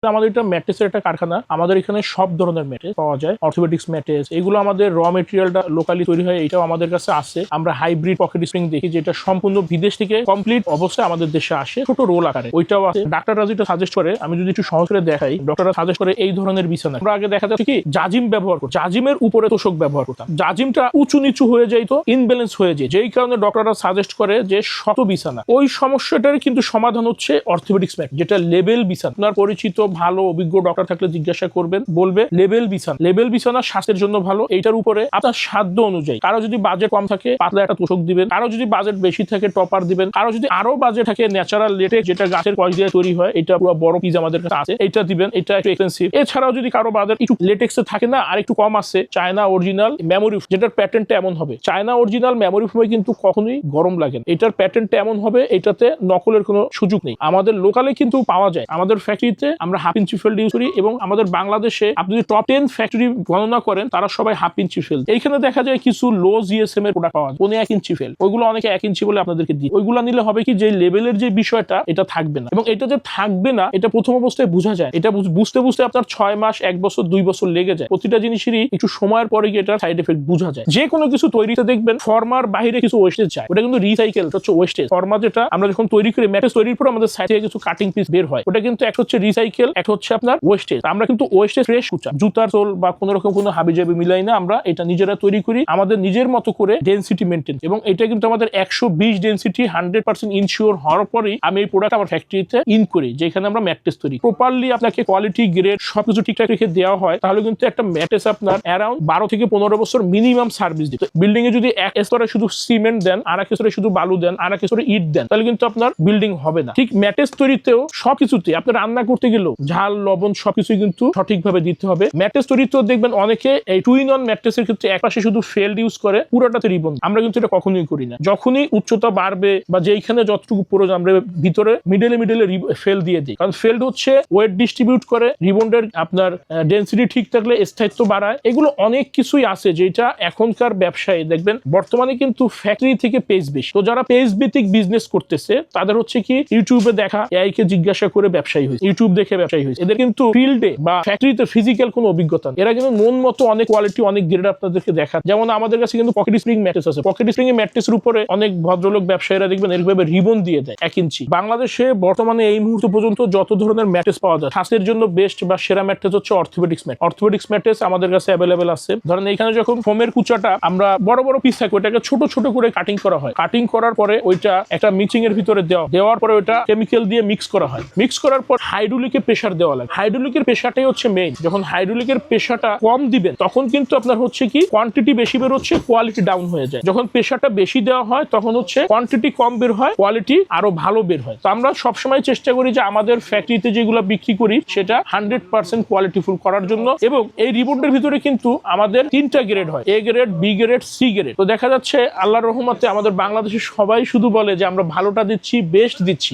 আমাদের এটা ম্যাট্রেসের একটা কারখানা। আমাদের এখানে সব ধরনের ম্যাট্রেস পাওয়া যায়। অর্থোপেডিক্স ম্যাট্রেস এগুলো আমাদের র মেটেরিয়ালটা লোকালি তৈরি হয়, এটাও আমাদের কাছে আছে। আমরা হাইব্রিড পকেট স্প্রিং দেখি যেটা সম্পূর্ণ বিদেশ থেকে কমপ্লিট অবস্থায় আমাদের দেশে আসে, ছোট রোল আকারে, ওইটাও আছে। ডাক্তাররা যেটা সাজেস্ট করে, আমি যদি একটু সহজ করে দেখাই, ডক্টররা সাজেস্ট করে এই ধরনের বিছানা। আমরা আগে দেখা যাচ্ছে কি জাজিম ব্যবহার করতাম, জাজিমের উপরে তোষক ব্যবহার করতাম, জাজিমটা উঁচু নিচু হয়ে যাইতো, ইনব্যালেন্স হয়ে যায়, যেই কারণে ডক্টররা সাজেস্ট করে যে শত বিছানা। ওই সমস্যাটার কিন্তু সমাধান হচ্ছে অর্থোপেডিক্স ম্যাট, যেটা লেবেল বিছানা। আপনার পরিচিত ভালো অভিজ্ঞ ডক্টর থাকলে জিজ্ঞাসা করবেন, বলবে লেবেল বিছানা। লেবেল বিছানা স্বাস্থ্যের জন্য ভালো। এইটার উপরে আপনার সাধ্য অনুযায়ী, কারো যদি বাজেট কম থাকে পাতলা একটা তোষক দিবেন, কারো যদি বাজেট বেশি থাকে টপার দিবেন, কারো যদি আরো বাজেট থাকে ন্যাচারাল লেটেক্স, যেটা গাছের কষ দিয়ে তৈরি হয়, এটা পুরো বড় পিস আমাদের কাছে আছে, এটা দিবেন। এটা একটু এক্সপেন্সিভ। এছাড়াও যদি কারো বাজেট একটু লেটেক্সে থাকে না, আর একটু কম আছে, চায়না অরিজিনাল মেমোরি, যেটার প্যাটার্নটা এমন হবে, চায়না অরিজিনাল মেমোরি ফোমে কিন্তু কখনোই গরম লাগে না। এটার প্যাটার্নটা এমন হবে, এটাতে নকলের কোনো সুযোগ নেই। আমাদের লোকালে কিন্তু পাওয়া যায়। আমাদের ফ্যাক্টরিতে আমরা হাফ ইঞ্চি ফেল্ড ইউজ করি, এবং আমাদের বাংলাদেশে আপনি যদি টপ 10 ফ্যাক্টরি গণনা করেন, তারা সবাই হাফ ইঞ্চি ফেল্ড। এইখানে দেখা যায় কিছু লো জিএসএম এর প্রোডাক্ট পাওয়া যায় 1 ইঞ্চি ফেল্ড, ওইগুলো অনেকে 1 ইঞ্চি বলে আপনাদেরকে দিই। ওইগুলো নিলে হবে কি, যে লেভেলের যে বিষয়টা, এটা থাকবে না। এবং এটা যে থাকবে না, এটা প্রথম অবস্থায় বোঝা যায়। এটা বুঝতে বুঝতে আপনার 6 মাস, 1 বছর, 2 বছর লেগে যায়। প্রতিটা জিনিসেরই একটু সময়ের পরে গিয়ে এটার সাইড এফেক্ট বোঝা যায়। যে কোনো কিছু তৈরিতে দেখবেন ফর্মার বাইরে কিছু ওয়েস্টেজ যায়, ওটা কিন্তু রিসাইকেল হচ্ছে ওয়েস্টেজ। ফর্মা যেটা আমরা যখন তৈরি করি, ম্যাট্রেস তৈরির পর আমাদের সাইড থেকে কিছু কাটিং পিস বের হয়, ওটা কিন্তু একটা হচ্ছে রিসাইকেল, একটা হচ্ছে আপনার ওয়েস্টেজ। আমরা কিন্তু ওয়েস্টেজ ফ্রেশ কুচা, জুতার সোল বা কোনো রকম কোনো হাবিজাবি মিলাই না, আমরা এটা নিজেরা তৈরি করি আমাদের নিজের মতো করে, ডেনসিটি মেনটেন। এবং এটা কিন্তু আমাদের 120 ডেনসিটি 100% ইনশিওর হওয়ার পরেই আমি এই প্রোডাক্ট আমার ফ্যাক্টরিতে ইন করি, যেখানে আমরা ম্যাট্রেস তৈরি প্রপারলি আপনাকে কোয়ালিটি গ্রেড সবকিছু ঠিকঠাক রেখে দেওয়া হয়, তাহলে কিন্তু একটা ম্যাট্রেস আপনার অ্যারাউন্ড 12 থেকে 15 বছর মিনিমাম সার্ভিস দিতে। বিল্ডিং এ যদি এক স্তরে শুধু সিমেন্ট দেন, আর এক স্তরে শুধু বালু দেন, আর এক স্তরে ইট দেন, তাহলে কিন্তু আপনার বিল্ডিং হবে না। ঠিক ম্যাট্রেস তৈরিতেও সবকিছুতে আপনি রান্না করতে গেলেও ঝাল লবণ সবকিছু কিন্তু সঠিকভাবে দিতে হবে। ম্যাট্রেস তৈরিতেও দেখবেন অনেকে এই 2-in-1 ম্যাট্রেসের ক্ষেত্রে একপাশে শুধু ফেল্ড ইউজ করে, পুরোটাতে রিবন। আমরা কিন্তু এটা কখনোই করি না। যখনই উচ্চতা বাড়বে বা যেইখানে যতটুকু প্রয়োজন, আমরা ভিতরে মিডলে ফেল দিয়ে দিই, কারণ ফেল্ড হচ্ছে ওয়েট ডিস্ট্রিবিউট করে, রিবন্ডের আপনার ডেনসিটি ঠিক থাকলে স্থায়িত্ব বাড়ায়। এগুলো অনেক কিছুই আছে, যেটা এখনকার ব্যবসায়ী দেখবেন বর্তমানে কিন্তু ফ্যাক্টরি থেকে পেজ বেশি। তো যারা পেজ ভিত্তিক বিজনেস করতেছে, তাদের হচ্ছে কি ইউটিউবে দেখা, এআই কে জিজ্ঞাসা করে ব্যবসায়ী হয়েছে, ইউটিউব দেখে ব্যবসায়ী হয়েছে। এদের কিন্তু ফিল্ডে বা ফ্যাক্টরিতে ফিজিক্যাল কোনো অভিজ্ঞতা নেই। এরা কিন্তু মন মতো অনেক কোয়ালিটি, অনেক গ্রেড আপনাদেরকে দেখা। যেমন আমাদের কাছে কিন্তু পকেট স্প্রিং ম্যাট্রেস আছে। পকেট স্প্রিং এর ম্যাট্রেসের উপরে অনেক ভদ্রলোক ব্যবসায়ীরা দেখবেন এরকমভাবে রিবন দিয়ে দেয় 1 ইঞ্চি। বাংলাদেশে বর্তমানে এই মুহূর্ত পর্যন্ত যত ধরনের ম্যাট্রেস পাওয়া যায়, স্বাস্থ্যের জন্য বেস্ট বা সেরা ম্যাট্রেস হচ্ছে অর্থোপেডিক্স ম্যাট। অর্থোপেডিক্স ম্যাট্রেস আমাদের কাছে অ্যাভেলেবেল আছে। ধরেন এইখানে যখন ফোমের কুচাটা আমরা বড় বড় পিস থাকে, ওটাকে ছোট ছোট করে কাটিং করা হয়। কাটিং করার পরে ওইটা একটা মিক্সিং এর ভিতরে দেওয়ার পরে ওইটা কেমিক্যাল দিয়ে মিক্স করা হয়। মিক্স করার পর হাইড্রোলিকের প্রেসার দেওয়া লাগে। হাইড্রোলিকের প্রেসারটাই হচ্ছে মেইন। যখন হাইড্রোলিকের প্রেসারটা কম দিবেন, তখন কিন্তু আপনার হচ্ছে কি কোয়ান্টিটি বেশি বের হচ্ছে, কোয়ালিটি ডাউন হয়ে যায়। যখন প্রেসারটা বেশি দেওয়া হয়, তখন হচ্ছে কোয়ান্টিটি কম বের হয়, কোয়ালিটি আরো ভালো বের হয়। তো আমরা সবসময় চেষ্টা করি যে আমাদের ফ্যাক্টরিতে যেগুলো বিক্রি করি, সেটা 100% কোয়ালিটিফুল করার জন্য। এবং এই রিবন্ডের ভিতরে কিন্তু আমাদের 3টা গ্রেড হয়, A grade, B grade, C grade. তো দেখা যাচ্ছে আল্লাহর রহমতে আমাদের বাংলাদেশের সবাই শুধু বলে যে আমরা ভালোটা দিচ্ছি, বেস্ট দিচ্ছি।